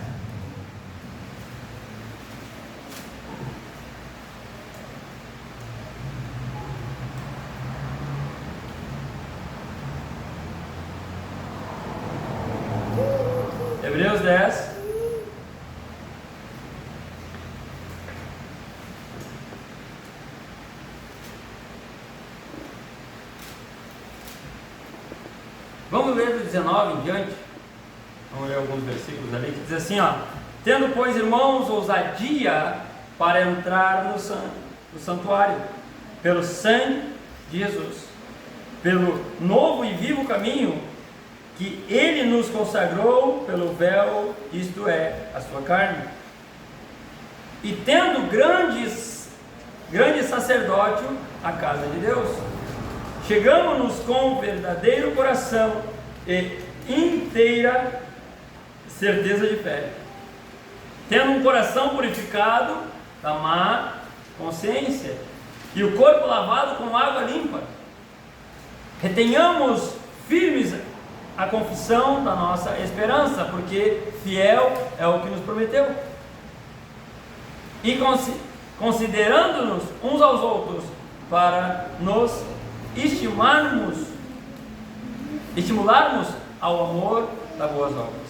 Hebreus 10, vamos ler do 19 em diante, vamos ler alguns versículos ali, que diz assim, ó: tendo, pois, irmãos, ousadia para entrar no santuário, pelo sangue de Jesus, pelo novo e vivo caminho que Ele nos consagrou pelo véu, isto é, a sua carne, e tendo grande sacerdócio a casa de Deus, chegamos-nos com verdadeiro coração e inteira certeza de fé, tendo um coração purificado da má consciência e o corpo lavado com água limpa. Retenhamos firmes a confissão da nossa esperança, porque fiel é o que nos prometeu. E considerando-nos uns aos outros para nos estimularmos ao amor das boas obras.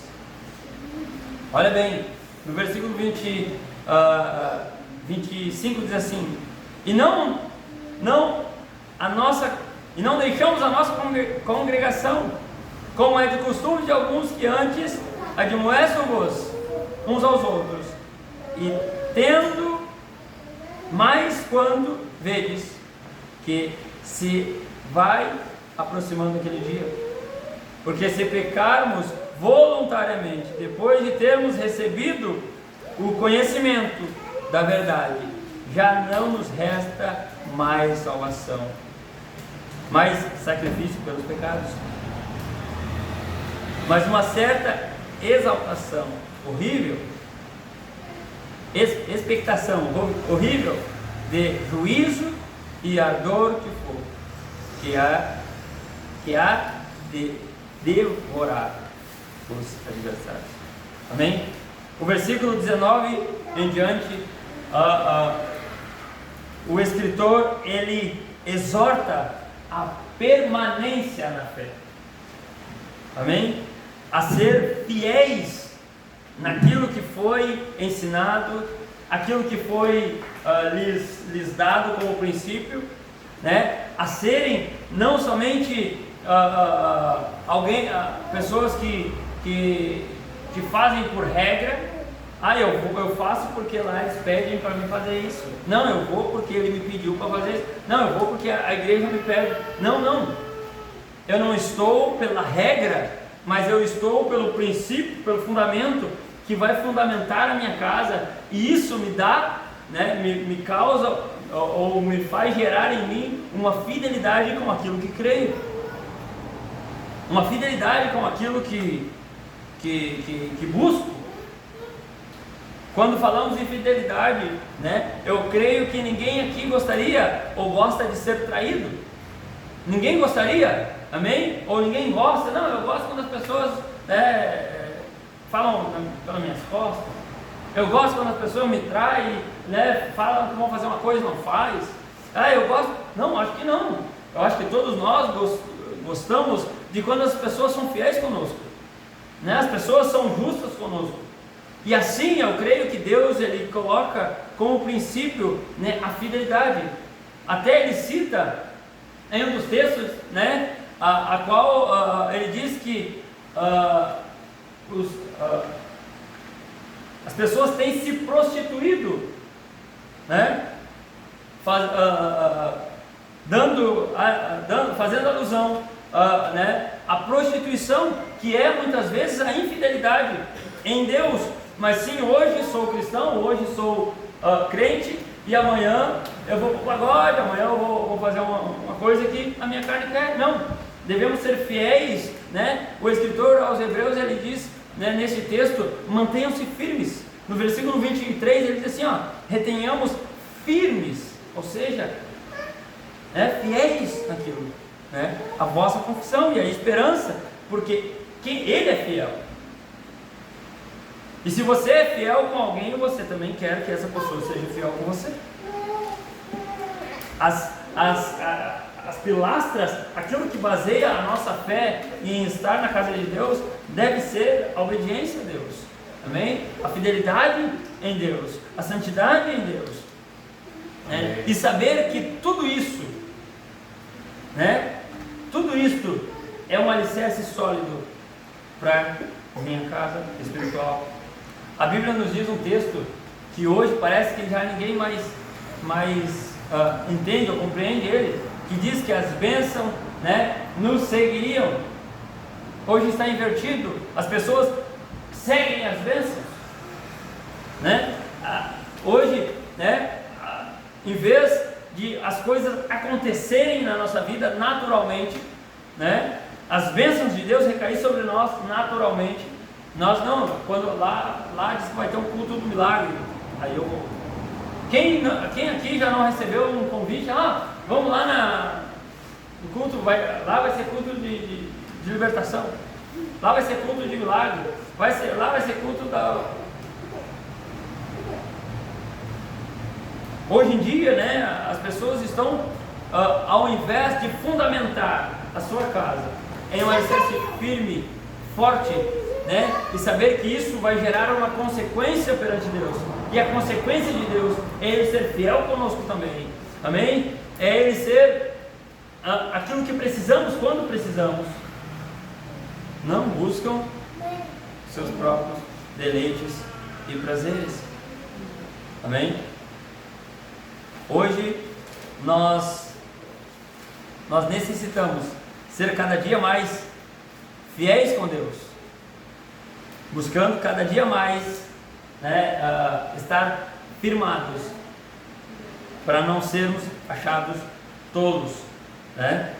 Olha bem, no versículo 25 diz assim: e não deixamos a nossa congregação, como é de costume de alguns que antes admoestam-vos uns aos outros, e tendo mais quando vedes que se vai aproximando aquele dia. Porque se pecarmos voluntariamente, depois de termos recebido o conhecimento da verdade, já não nos resta mais salvação, mais sacrifício pelos pecados, mas uma certa exaltação horrível, expectação horrível de juízo e ardor de fogo, que há de devorar os adversários. Amém? O versículo 19 em diante, o escritor ele exorta a permanência na fé. Amém? A ser fiéis naquilo que foi ensinado, aquilo que foi lhes dado como princípio, né? A serem não somente pessoas que fazem por regra. Eu faço porque lá eles pedem para mim fazer isso. Não, eu vou porque ele me pediu para fazer isso. Não, eu vou porque a igreja me pede. Não. Eu não estou pela regra, mas eu estou pelo princípio, pelo fundamento que vai fundamentar a minha casa. E isso me dá, né, me causa ou me faz gerar em mim uma fidelidade com aquilo que creio. Uma fidelidade com aquilo que busco. Quando falamos em fidelidade, né, eu creio que ninguém aqui gostaria ou gosta de ser traído. Ninguém gostaria, amém? Ou ninguém gosta. Não, eu gosto quando as pessoas, né, falam pelas minhas costas. Eu gosto quando as pessoas me traem, né, falam que vão fazer uma coisa e não faz. Eu gosto. Não, acho que não. Eu acho que todos nós gostamos de quando as pessoas são fiéis conosco, né? As pessoas são justas conosco. E assim eu creio que Deus, ele coloca como princípio, né, a fidelidade. Até ele cita em um dos textos, né, a qual ele diz que as pessoas têm se prostituído, né, fazendo alusão, né, à prostituição, que é muitas vezes a infidelidade em Deus. Mas sim, hoje sou cristão, hoje sou crente, e amanhã eu vou para o pagode, amanhã eu vou fazer uma coisa que a minha carne quer. Não, devemos ser fiéis, né? O escritor aos Hebreus, ele diz, né, nesse texto, mantenham-se firmes. No versículo 23 ele diz assim, retenhamos firmes, ou seja, fiéis naquilo, né, a vossa confissão e a esperança, porque ele é fiel. E se você é fiel com alguém, você também quer que essa pessoa seja fiel com você. As pilastras, aquilo que baseia a nossa fé em estar na casa de Deus, deve ser a obediência a Deus. Amém? A fidelidade em Deus, a santidade em Deus. Né? E saber que tudo isso, né? Tudo isto é um alicerce sólido para minha casa espiritual. A Bíblia nos diz um texto que hoje parece que já ninguém mais entende ou compreende ele, que diz que as bênçãos, né, nos seguiriam. Hoje está invertido, as pessoas seguem as bênçãos, né? Hoje, né, em vez de as coisas acontecerem na nossa vida naturalmente, né, as bênçãos de Deus recair sobre nós naturalmente. Nós não, quando lá diz que vai ter um culto do milagre, aí eu vou. Quem aqui já não recebeu um convite? Vamos lá no culto, lá vai ser culto de libertação, lá vai ser culto de milagre, lá vai ser culto da... Hoje em dia, né, as pessoas estão, ao invés de fundamentar a sua casa em um alicerce firme, forte, né, e saber que isso vai gerar uma consequência perante Deus, e a consequência de Deus é Ele ser fiel conosco também, amém? É Ele ser aquilo que precisamos quando precisamos. Não buscam seus próprios deleites e prazeres, amém? Hoje nós necessitamos ser cada dia mais fiéis com Deus, buscando cada dia mais, né, estar firmados, para não sermos achados tolos, né?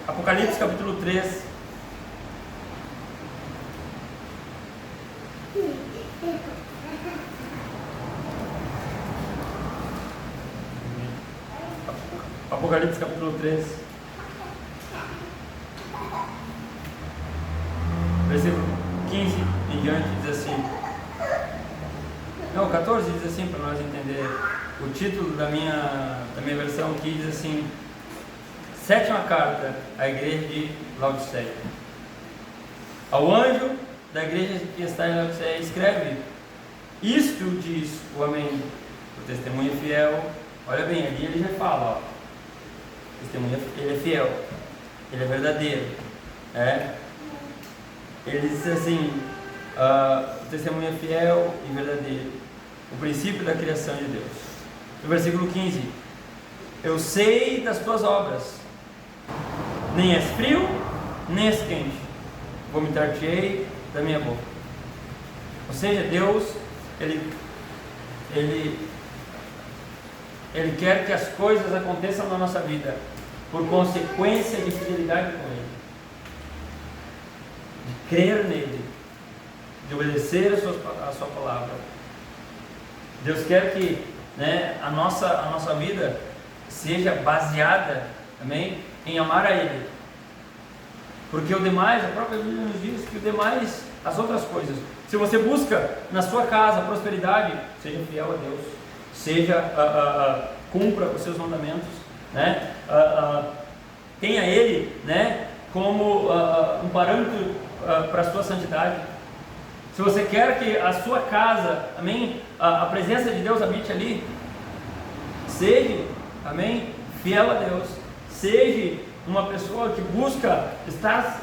Apocalipse capítulo 3. Apocalipse capítulo 3, versículo 15 em diante diz assim, não, 14 diz assim, para nós entender. O título da minha versão aqui diz assim: Sétima carta à igreja de Laodiceia. Ao anjo da igreja que está em Laodiceia escreve: isto diz o Amém, o testemunho fiel. Olha bem, ali ele já fala, ó, testemunho, ele é fiel, ele é verdadeiro, ele diz assim, o testemunho é fiel e verdadeiro, o princípio da criação de Deus. No versículo 15: eu sei das tuas obras, nem és frio, nem és quente, vomitar-te-ei da minha boca. Ou seja, Deus, Ele quer que as coisas aconteçam na nossa vida por consequência de fidelidade com Ele, de crer nele, de obedecer a sua palavra. Deus quer que, a nossa vida seja baseada, amém, em amar a Ele, porque o demais, a própria Bíblia nos diz que o demais, as outras coisas, se você busca na sua casa prosperidade, seja fiel a Deus, cumpra os seus mandamentos, tenha Ele, como um parâmetro para a sua santidade. Se você quer que a sua casa, amém, a presença de Deus habite ali, seja, amém, fiel a Deus, seja uma pessoa que busca estar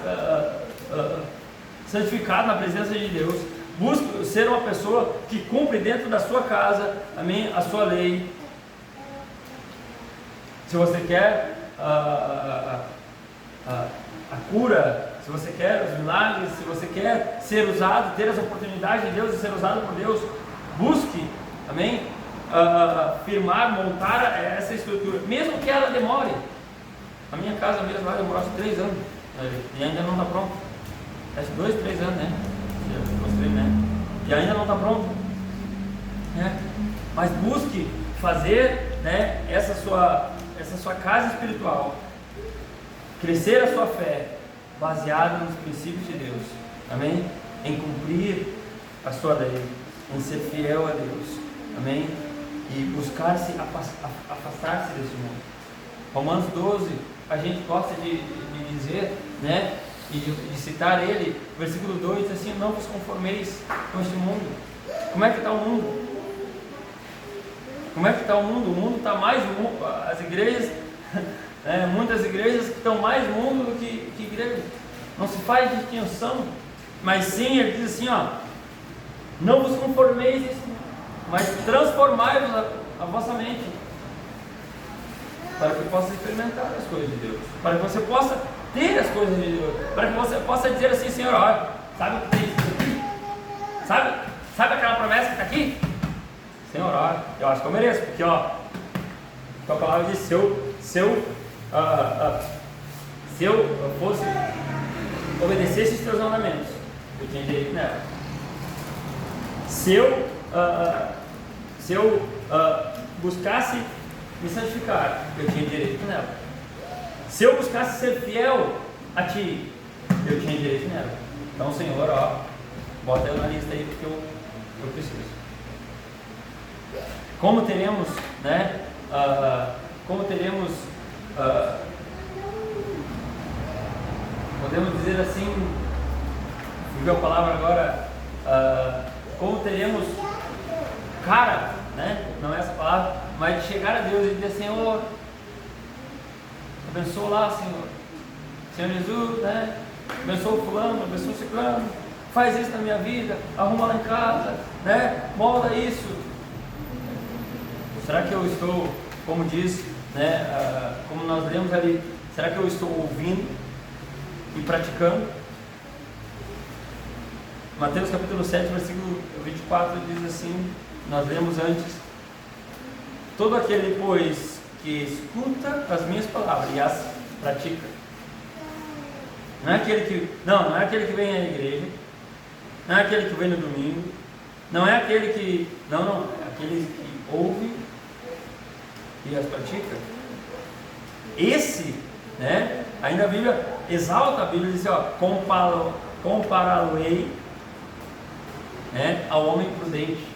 santificado na presença de Deus, busca ser uma pessoa que cumpre dentro da sua casa, amém, a sua lei. Se você quer a cura, se você quer os milagres, se você quer ser usado, ter as oportunidades de Deus e ser usado por Deus, busque, amém, firmar, montar essa estrutura, mesmo que ela demore. A minha casa mesmo vai demorar 3 anos e ainda não está pronto. 2, 3 anos, eu mostrei, e ainda não está pronto, mas busque fazer, essa sua casa espiritual crescer a sua fé baseada nos princípios de Deus, amém? Em cumprir a sua lei, em ser fiel a Deus, amém? E buscar-se afastar-se desse mundo. Romanos 12, a gente gosta de dizer, e de citar ele, versículo 2 diz assim: não vos conformeis com este mundo. Como é que está o mundo? Como é que está o mundo? O mundo está mais, as igrejas, muitas igrejas que estão mais mundo do que igrejas. Não se faz distinção, mas sim, ele diz assim, não vos conformeis, mas transformai-vos a vossa mente, para que possa experimentar as coisas de Deus, para que você possa ter as coisas de Deus, para que você possa dizer assim: Senhor, olha, sabe o que tem isso aqui? Sabe aquela promessa que está aqui? Senhor, olha, eu acho que eu mereço, porque a palavra diz: se eu fosse obedecesse os teus mandamentos, eu tinha direito nela. Se eu buscasse me santificar, eu tinha direito nela. Se eu buscasse ser fiel a Ti, eu tinha direito nela. Então, Senhor, bota eu na lista aí, porque eu preciso. Como teremos, podemos dizer assim, fugiu a palavra agora, como teremos cara, não é essa palavra, mas de chegar a Deus e dizer: Senhor, abençoa lá, Senhor Jesus, abençoa o fulano, abençoa o ciclano, faz isso na minha vida, arruma lá em casa, molda isso. Será que eu estou, como diz, como nós lemos ali, será que eu estou ouvindo e praticando? Mateus capítulo 7, versículo 24 diz assim, nós lemos antes: todo aquele, pois, que escuta as minhas palavras e as pratica. Não é aquele que vem à igreja, não é aquele que vem no domingo, não é aquele que, é aquele que ouve e as pratica. Esse, ainda a Bíblia exalta, a Bíblia diz assim, compará-lo-ei, ao homem prudente.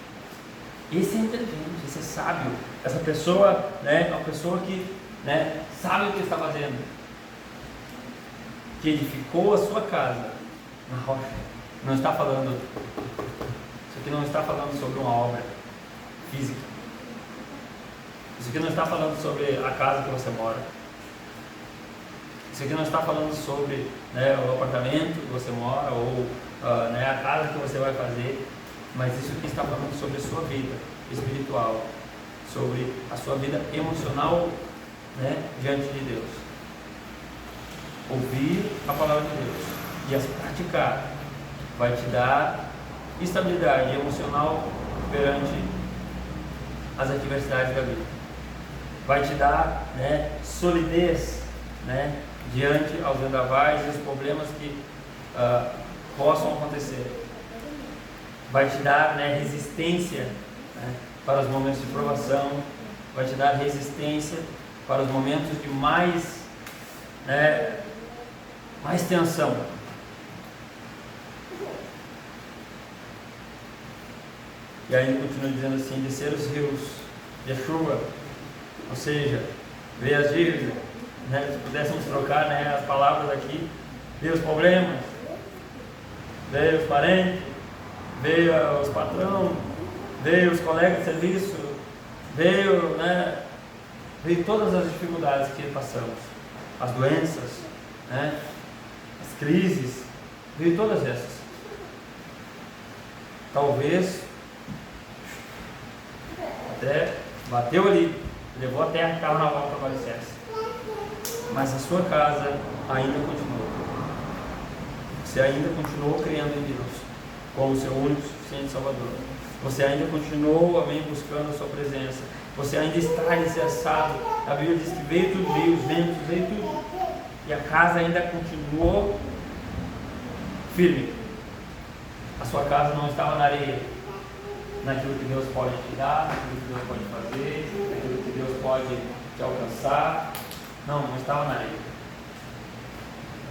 Esse é inteligente, esse é sábio. Essa pessoa, é uma pessoa que, sabe o que está fazendo. que edificou a sua casa na rocha. Não está falando, isso aqui não está falando sobre uma obra física. Isso aqui não está falando sobre a casa que você mora. Isso aqui não está falando sobre, né, o apartamento que você mora ou né, a casa que você vai fazer. Mas isso aqui está falando sobre a sua vida espiritual, sobre a sua vida emocional, né, diante de Deus. Ouvir a palavra de Deus e as praticar vai te dar estabilidade emocional perante as adversidades da vida. Vai te dar, né, solidez, né, diante aos vendavais e os problemas que possam acontecer. Vai te dar, né, resistência, né, para os momentos de provação. Vai te dar resistência para os momentos de mais tensão. E aí ele continua dizendo assim: descer os rios de chuva, ou seja, ver as dívidas, né, se pudéssemos trocar, né, as palavras aqui, ver os problemas, ver os parentes, ver os patrões, ver os colegas de serviço, ver todas as dificuldades que passamos, as doenças, né, as crises, ver todas essas. Talvez até bateu ali, levou a terra, carro na volta para alicerce, mas a sua casa ainda continuou. Você ainda continuou crendo em Deus como seu único e suficiente Salvador. Você ainda continuou, amém, buscando a sua presença. Você ainda está alicerçado. A Bíblia diz que veio tudo, veio os ventos, veio tudo, e a casa ainda continuou firme. A sua casa não estava na areia, naquilo que Deus pode te dar, naquilo que Deus pode fazer, naquilo que Deus pode te alcançar. Não estava na areia.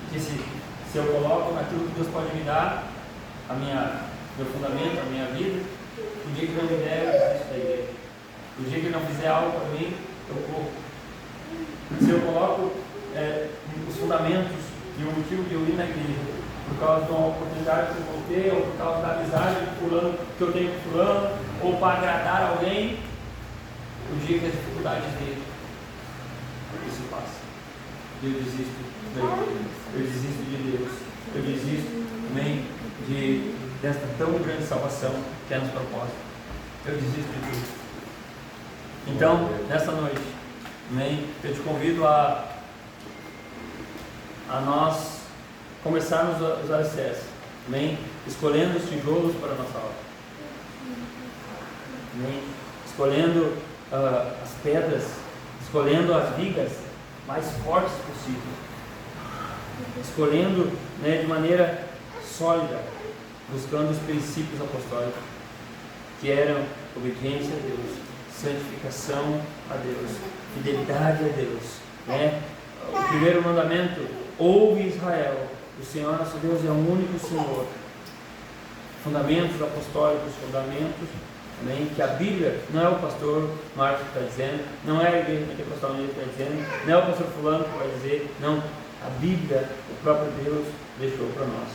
Porque se eu coloco naquilo que Deus pode me dar, meu fundamento, a minha vida, o dia que não me der, eu desisto da igreja. O dia que não fizer algo para mim, eu corro. Se eu coloco os fundamentos e o motivo de eu ir na igreja por causa de uma oportunidade que eu vou ter, ou por causa da amizade de fulano, que eu tenho com fulano, ou para agradar alguém, o dia que as dificuldades dele, isso passa. Eu desisto da igreja, eu desisto de Deus, eu desisto também desta tão grande salvação que é nos proposta. Eu desisto de tudo. Então, nessa noite, amém, eu te convido a nós começarmos os alicerces, amém, escolhendo os tijolos para a nossa obra, amém, escolhendo as pedras, escolhendo as vigas mais fortes possível, escolhendo, né, de maneira sólida, buscando os princípios apostólicos, que eram obediência a Deus, santificação a Deus, fidelidade a Deus, né? O primeiro mandamento: ouve Israel, o Senhor nosso Deus é o único Senhor. Fundamentos apostólicos, fundamentos, amém, que a Bíblia, não é o pastor Marcos que está dizendo, não é a igreja pentecostal que está dizendo, não é o pastor fulano que vai dizer, não, a Bíblia, o próprio Deus deixou para nós,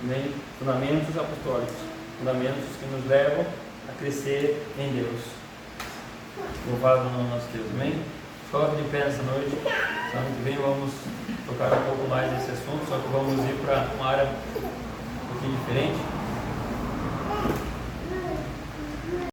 amém? Fundamentos apostólicos, fundamentos que nos levam a crescer em Deus. Louvado no nosso Deus, amém? Coloque de pé nessa noite. Ano que vem vamos tocar um pouco mais nesse assunto, só que vamos ir para uma área um pouquinho diferente.